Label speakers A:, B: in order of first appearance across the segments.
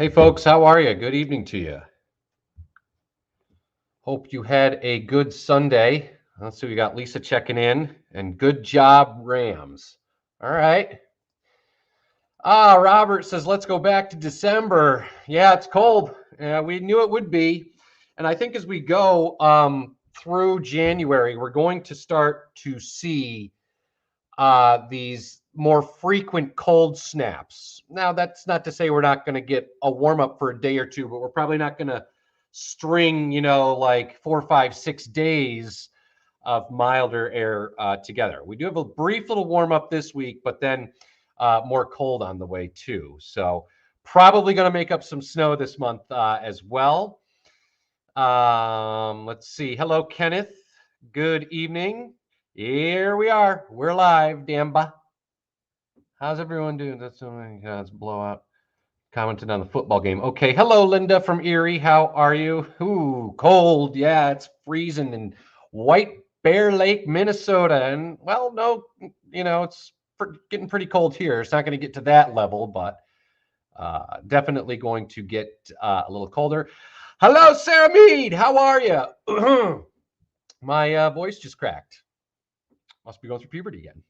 A: Hey, folks, how are you? Good evening to you. Hope you had a good Sunday. Let's see, we got Lisa checking in, and good job, Rams. All right. Robert says, let's go back to December. Yeah, it's cold. Yeah, we knew it would be. And I think as we go through January, we're going to start to see these more frequent cold snaps. Now, that's not to say we're not going to get a warm up for a day or two, but we're probably not going to string, like 4, 5, 6 days of milder air together. We do have a brief little warm up this week, but then more cold on the way too. So probably going to make up some snow this month as well. Let's see. Hello, Kenneth. Good evening. Here we are. We're live, Damba. How's everyone doing? That's so many guys blowout. Commented on the football game. Okay. Hello, Linda from Erie. How are you? Ooh, cold. Yeah, it's freezing in White Bear Lake, Minnesota. And well, no, it's getting pretty cold here. It's not going to get to that level, but definitely going to get a little colder. Hello, Sarah Mead. How are you? My voice just cracked. Must be going through puberty again.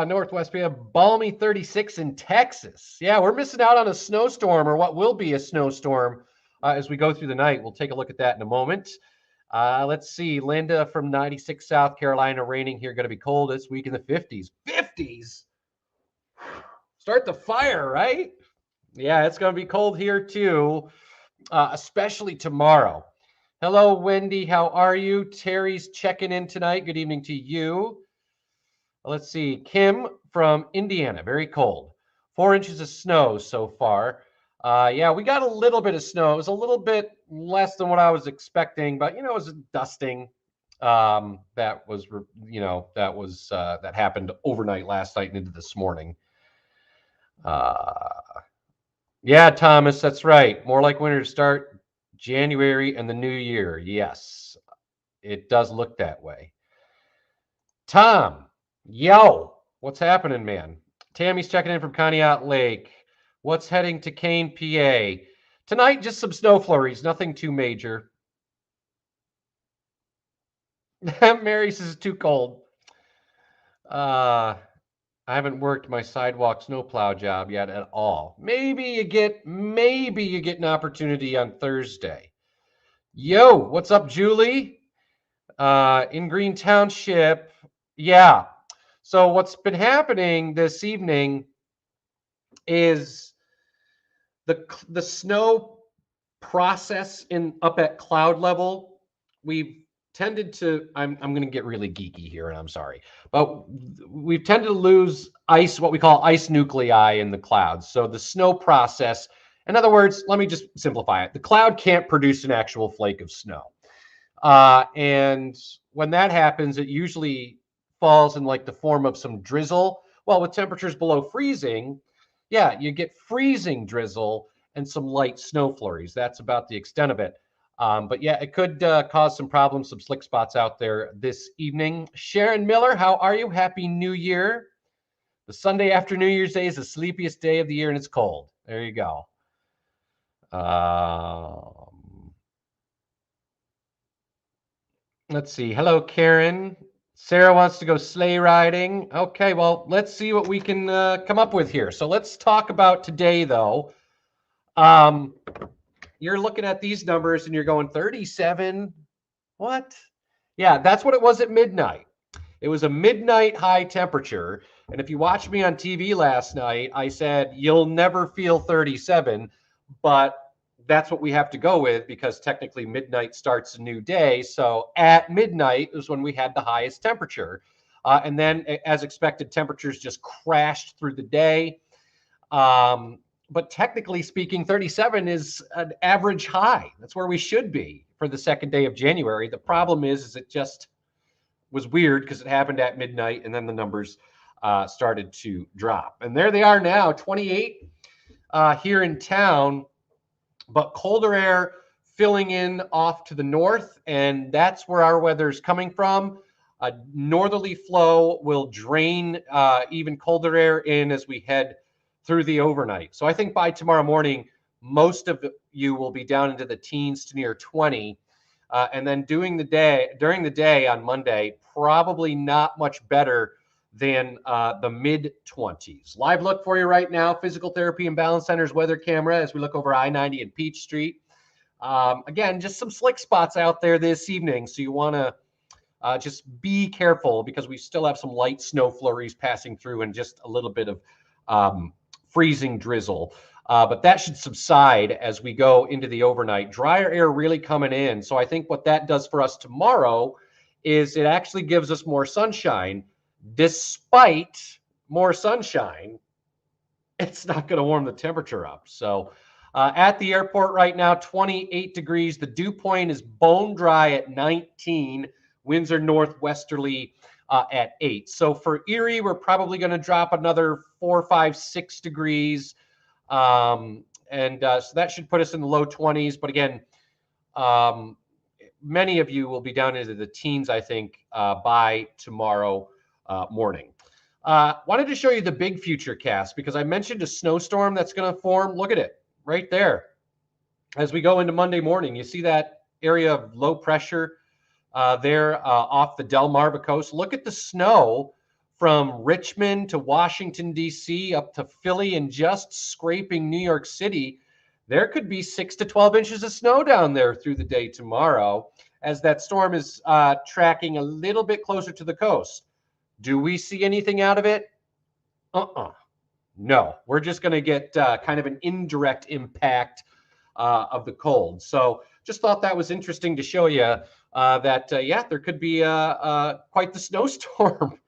A: Northwest, we have balmy 36 in Texas. Yeah, we're missing out on a snowstorm, or what will be a snowstorm as we go through the night. We'll take a look at that in a moment. Let's see. Linda from 96 South Carolina, raining here, going to be cold this week in the 50s. 50s? Start the fire, right? Yeah, it's going to be cold here too, especially tomorrow. Hello, Wendy. How are you? Terry's checking in tonight. Good evening to you. Let's see. Kim from Indiana. Very cold. 4 inches of snow so far. Yeah, we got a little bit of snow. It was a little bit less than what I was expecting, but it was a dusting. That happened overnight last night and into this morning. Yeah, Thomas, that's right. More like winter to start January and the new year. Yes, it does look that way. Tom, yo, what's happening, man? Tammy's checking in from Conneaut Lake. What's heading to Kane, PA? Tonight, just some snow flurries, nothing too major. Mary says it's too cold. I haven't worked my sidewalk snowplow job yet at all. Maybe you get an opportunity on Thursday. Yo, what's up, Julie? In Green Township. Yeah. So what's been happening this evening is the snow process up at cloud level. We've tended to, I'm going to get really geeky here, and I'm sorry, but we've tended to lose ice, what we call ice nuclei in the clouds. So the snow process, in other words, let me just simplify it. The cloud can't produce an actual flake of snow. And when that happens, it usually falls in like the form of some drizzle. Well, with temperatures below freezing, yeah, you get freezing drizzle and some light snow flurries. That's about the extent of it. But yeah, it could cause some problems, some slick spots out there this evening. Sharon Miller, how are you? Happy New Year. The Sunday after New Year's Day is the sleepiest day of the year, and it's cold. There you go. Let's see. Hello, Karen. Sarah wants to go sleigh riding. Okay, well, let's see what we can come up with here. So let's talk about today, though. You're looking at these numbers and you're going 37. What? Yeah, that's what it was at midnight. It was a midnight high temperature. And if you watched me on TV last night, I said, you'll never feel 37, but that's what we have to go with because technically midnight starts a new day. So at midnight is when we had the highest temperature. And then as expected, temperatures just crashed through the day. But technically speaking, 37 is an average high. That's where we should be for the second day of January. The problem is it just was weird because it happened at midnight and then the numbers started to drop. And there they are now, 28 here in town, but colder air filling in off to the north. And that's where our weather is coming from. A northerly flow will drain even colder air in as we head through the overnight. So I think by tomorrow morning, most of you will be down into the teens to near 20. And then during the day on Monday, probably not much better than the mid 20s. Live look for you right now, Physical Therapy and Balance Center's weather camera as we look over I-90 and Peach Street. Again, just some slick spots out there this evening. So you want to just be careful because we still have some light snow flurries passing through and just a little bit of freezing drizzle. But that should subside as we go into the overnight. Drier air really coming in. So I think what that does for us tomorrow is it actually gives us more sunshine. Despite more sunshine, it's not going to warm the temperature up. So at the airport right now, 28 degrees. The dew point is bone dry at 19. Winds are northwesterly at 8. So for Erie, we're probably going to drop another 4, 5, 6 degrees. So that should put us in the low 20s. But again, many of you will be down into the teens, I think, by tomorrow morning. Wanted to show you the big future cast because I mentioned a snowstorm that's going to form. Look at it right there. As we go into Monday morning, you see that area of low pressure there off the Delmarva coast. Look at the snow from Richmond to Washington, D.C., up to Philly and just scraping New York City. There could be 6 to 12 inches of snow down there through the day tomorrow as that storm is tracking a little bit closer to the coast. Do we see anything out of it? No, we're just going to get kind of an indirect impact of the cold. So just thought that was interesting to show you that, there could be quite the snowstorm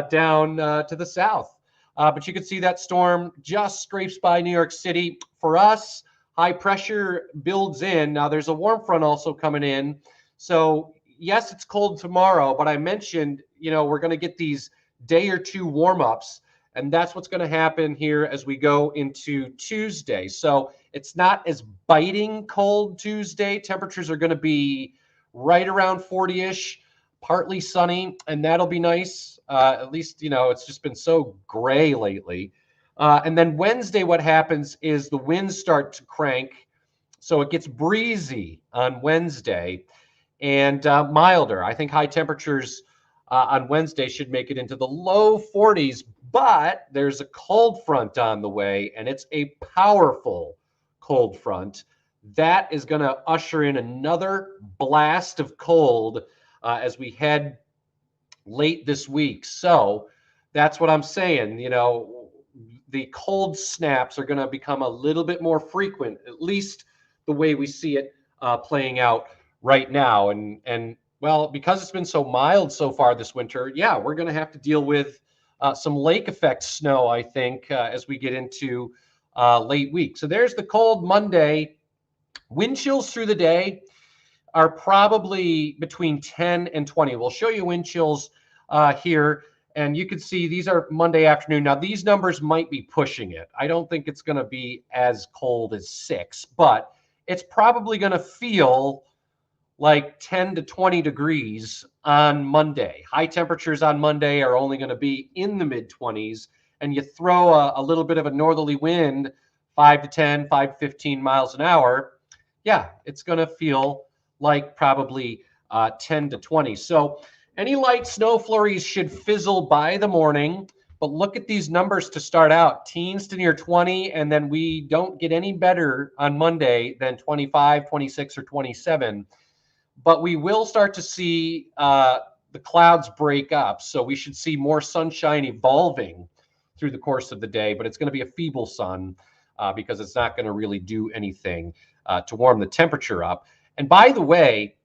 A: down to the south. But you can see that storm just scrapes by New York City. For us, high pressure builds in. Now there's a warm front also coming in. So yes, it's cold tomorrow, but I mentioned, we're going to get these day or two warm-ups, and that's what's going to happen here as we go into Tuesday. So it's not as biting cold Tuesday. Temperatures are going to be right around 40-ish, partly sunny, and that'll be nice. At least, it's just been so gray lately. And then Wednesday, what happens is the winds start to crank. So it gets breezy on Wednesday and milder. I think high temperatures on Wednesday should make it into the low 40s, but there's a cold front on the way, and it's a powerful cold front. That is going to usher in another blast of cold as we head late this week. So that's what I'm saying. The cold snaps are going to become a little bit more frequent, at least the way we see it playing out right now. And well, because it's been so mild so far this winter, we're going to have to deal with some lake effect snow, I think, as we get into late week. So there's the cold Monday. Wind chills through the day are probably between 10 and 20. We'll show you wind chills here, and you can see these are Monday afternoon. Now, these numbers might be pushing it. I don't think it's going to be as cold as 6, but it's probably going to feel like 10 to 20 degrees on Monday. High temperatures on Monday are only going to be in the mid-20s, and you throw a little bit of a northerly wind, 5 to 10, 5 to 15 miles an hour, it's going to feel like probably 10 to 20. So any light snow flurries should fizzle by the morning, but look at these numbers to start out, teens to near 20, and then we don't get any better on Monday than 25, 26, or 27. But we will start to see the clouds break up. So we should see more sunshine evolving through the course of the day, but it's going to be a feeble sun because it's not going to really do anything to warm the temperature up. And by the way,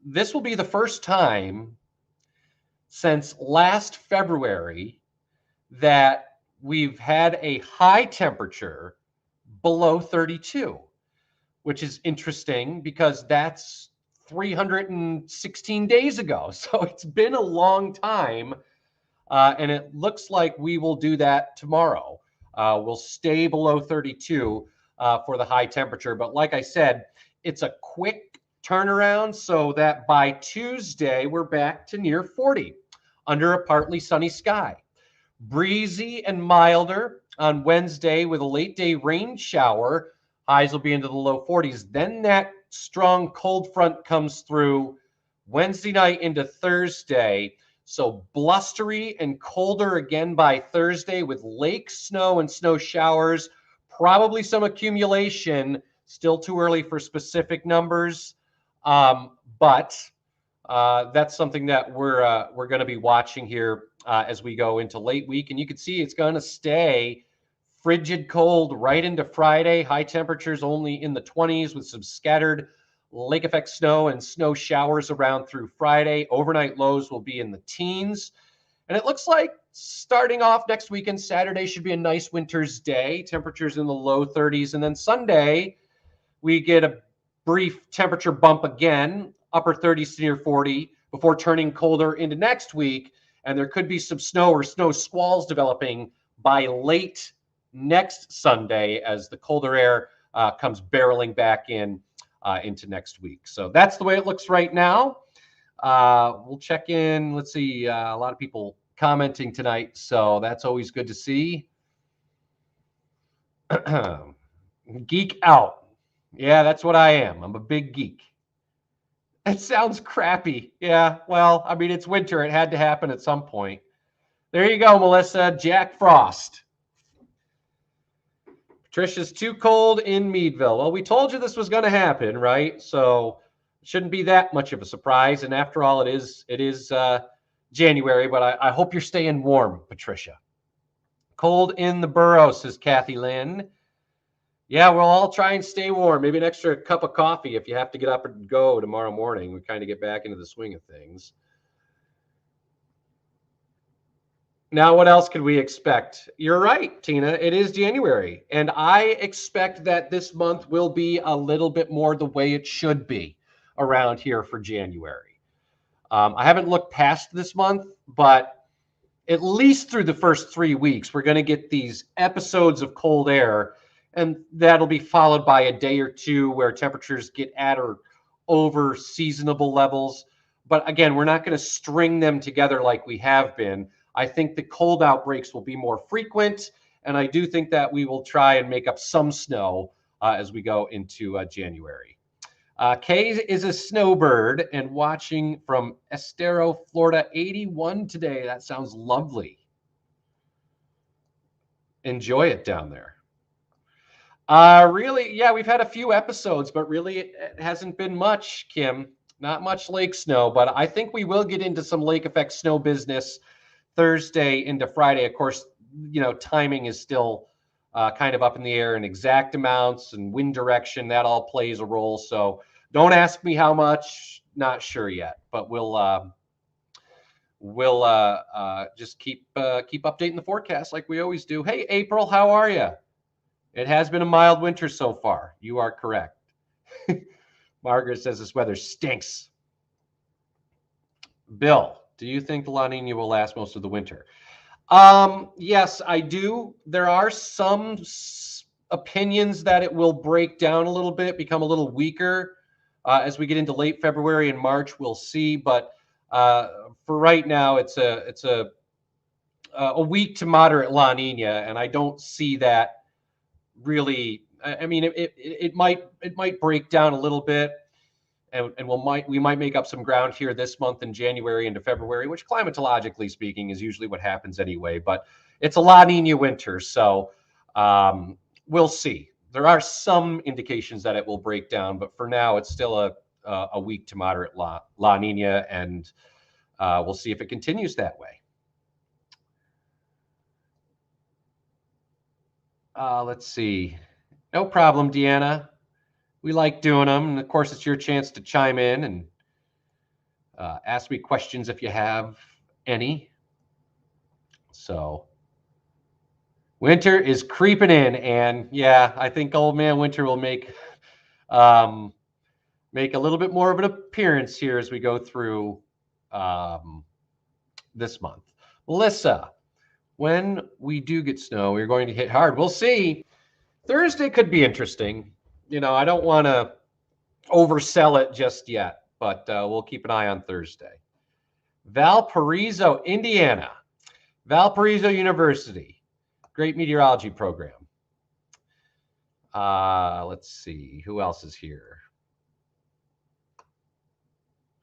A: this will be the first time since last February that we've had a high temperature below 32. Which is interesting because that's 316 days ago. So it's been a long time, and it looks like we will do that tomorrow. We'll stay below 32 for the high temperature. But like I said, it's a quick turnaround so that by Tuesday, we're back to near 40 under a partly sunny sky. Breezy and milder on Wednesday with a late day rain shower. Highs will be into the low 40s. Then that strong cold front comes through Wednesday night into Thursday. So blustery and colder again by Thursday with lake snow and snow showers. Probably some accumulation. Still too early for specific numbers, but that's something that we're going to be watching here as we go into late week. And you can see it's going to stay frigid cold right into Friday. High temperatures only in the 20s with some scattered lake effect snow and snow showers around through Friday. Overnight lows will be in the teens. And it looks like starting off next weekend, Saturday should be a nice winter's day. Temperatures in the low 30s. And then Sunday, we get a brief temperature bump again, upper 30s to near 40, before turning colder into next week. And there could be some snow or snow squalls developing by late next Sunday as the colder air comes barreling back into next week. So that's the way it looks right now. We'll check in. Let's see, a lot of people commenting tonight, so that's always good to see. Geek out. Yeah, that's what I am. I'm a big geek. That sounds crappy. Yeah, well, I mean, it's winter. It had to happen at some point. There you go, Melissa. Jack Frost. Patricia's too cold in Meadville. Well, we told you this was going to happen, right? So it shouldn't be that much of a surprise. And after all, it is January, but I hope you're staying warm, Patricia. Cold in the borough, says Kathy Lynn. Yeah, we'll all try and stay warm. Maybe an extra cup of coffee if you have to get up and go tomorrow morning. We kind of get back into the swing of things. Now, what else could we expect? You're right, Tina. It is January. And I expect that this month will be a little bit more the way it should be around here for January. I haven't looked past this month, but at least through the first 3 weeks, we're going to get these episodes of cold air. And that'll be followed by a day or two where temperatures get at or over seasonable levels. But again, we're not going to string them together like we have been. I think the cold outbreaks will be more frequent. And I do think that we will try and make up some snow as we go into January. Kay is a snowbird and watching from Estero, Florida, 81 today. That sounds lovely. Enjoy it down there. Really, yeah, we've had a few episodes, but really it hasn't been much, Kim. Not much lake snow, but I think we will get into some lake effect snow business Thursday into Friday. Of course, you know, timing is still kind of up in the air, and exact amounts and wind direction, that all plays a role. So don't ask me how much, not sure yet, but we'll just keep updating the forecast like we always do. Hey, April, how are you? It has been a mild winter so far. You are correct. Margaret says this weather stinks. Bill, do you think the La Nina will last most of the winter? Yes, I do. There are some opinions that it will break down a little bit, become a little weaker as we get into late February and March. We'll see, but for right now, it's a weak to moderate La Nina, and I don't see that really. I mean, it might break down a little bit, and we might make up some ground here this month in January into February, which climatologically speaking is usually what happens anyway. But it's a La Nina winter, so we'll see. There are some indications that it will break down, but for now, it's still a weak to moderate La Nina, and we'll see if it continues that way. Let's see. No problem, Deanna. We like doing them. And of course, it's your chance to chime in and ask me questions if you have any. So winter is creeping in. And yeah, I think Old Man Winter will make a little bit more of an appearance here as we go through this month. Melissa, when we do get snow, we're going to hit hard. We'll see. Thursday could be interesting. You know, I don't want to oversell it just yet, but we'll keep an eye on Thursday. Valparaiso, Indiana. Valparaiso University, great meteorology program. Let's see, who else is here?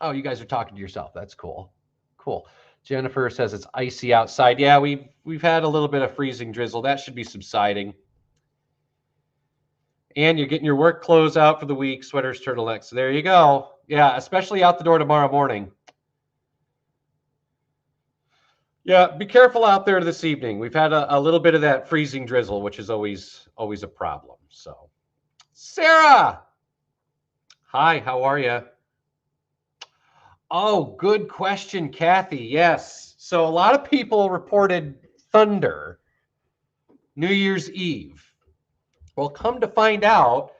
A: Oh, you guys are talking to yourself. That's cool. Cool. Jennifer says it's icy outside. Yeah, we've had a little bit of freezing drizzle. That should be subsiding. And you're getting your work clothes out for the week, sweaters, turtlenecks. There you go. Yeah, especially out the door tomorrow morning. Yeah, be careful out there this evening. We've had a little bit of that freezing drizzle, which is always a problem. So, Sarah, hi, how are you? Oh, good question, Kathy. Yes. So a lot of people reported thunder New Year's Eve. Well, come to find out,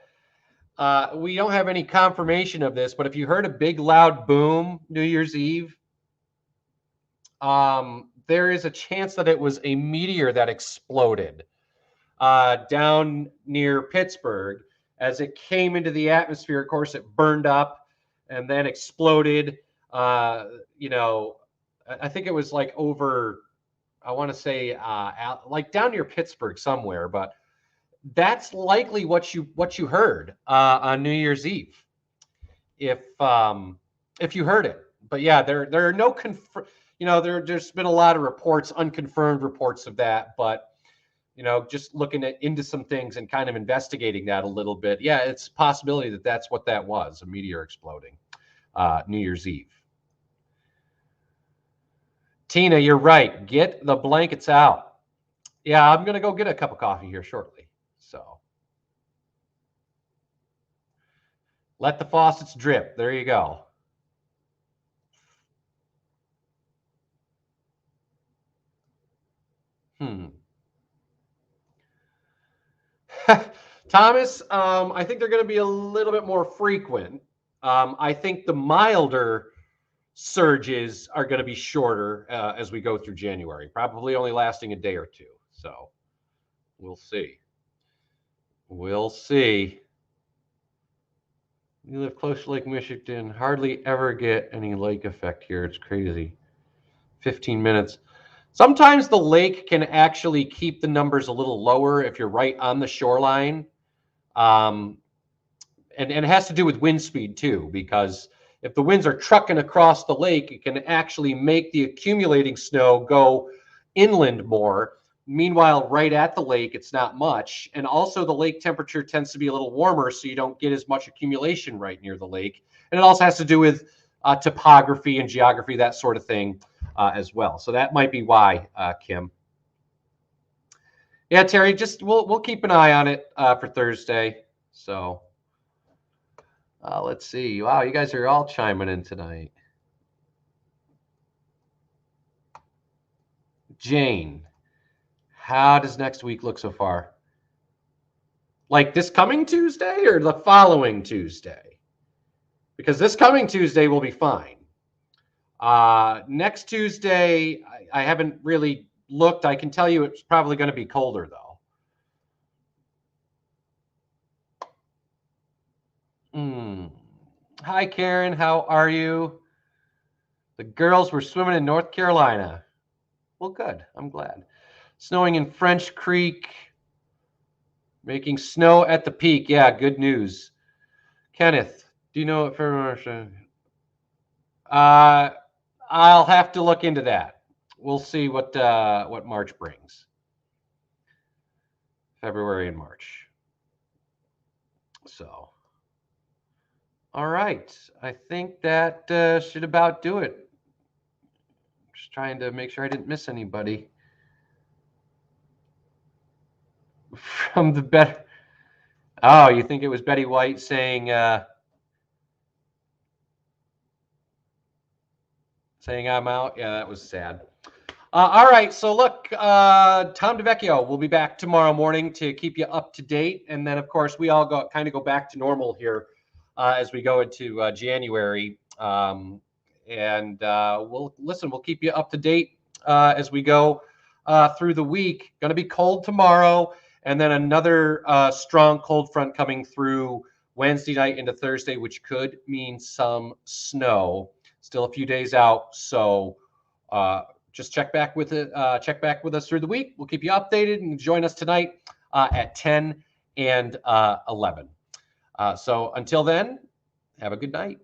A: we don't have any confirmation of this, but if you heard a big loud boom New Year's Eve, there is a chance that it was a meteor that exploded down near Pittsburgh. As it came into the atmosphere, of course, it burned up and then exploded. You know, I think it was like over, I want to say, like down near Pittsburgh somewhere, but that's likely what you heard on New Year's Eve, if you heard it. But yeah, there are no there's been a lot of reports, unconfirmed reports of that, but just looking into some things and kind of investigating that a little bit. Yeah, it's a possibility that that's what that was, a meteor exploding New Year's Eve. Tina, you're right. Get the blankets out. Yeah, I'm going to go get a cup of coffee here shortly. So let the faucets drip. There you go. Thomas, I think they're going to be a little bit more frequent. I think the milder surges are going to be shorter as we go through January, probably only lasting a day or two. So we'll see. We'll see. You live close to Lake Michigan, hardly ever get any lake effect here. It's crazy. 15 minutes. Sometimes the lake can actually keep the numbers a little lower if you're right on the shoreline. And it has to do with wind speed too, because if the winds are trucking across the lake, it can actually make the accumulating snow go inland more. Meanwhile, right at the lake, it's not much. And also the lake temperature tends to be a little warmer, so you don't get as much accumulation right near the lake. And it also has to do with topography and geography, that sort of thing as well. So that might be why, Kim. Yeah, Terry, just we'll keep an eye on it for Thursday. So let's see. Wow, you guys are all chiming in tonight. Jane, how does next week look so far? Like this coming Tuesday or the following Tuesday? Because this coming Tuesday will be fine. Next Tuesday, I haven't really looked. I can tell you it's probably going to be colder, though. Hi, Karen. How are you? The girls were swimming in North Carolina. Well, good. I'm glad. Snowing in French Creek. Making snow at the peak. Yeah, good news. Kenneth, do you know what February? I'll have to look into that. We'll see what March brings. February and March. So, all right. I think that should about do it. Just trying to make sure I didn't miss anybody. From the better. Oh, you think it was Betty White saying I'm out? Yeah, that was sad. All right, so look, Tom DeVecchio will be back tomorrow morning to keep you up to date, and then of course we all go back to normal here as we go into January, and we'll keep you up to date as we go through the week. Going to be cold tomorrow, and then another strong cold front coming through Wednesday night into Thursday, which could mean some snow. Still a few days out, so just check back with it. Check back with us through the week. We'll keep you updated, and join us tonight at 10 and 11. So until then, have a good night.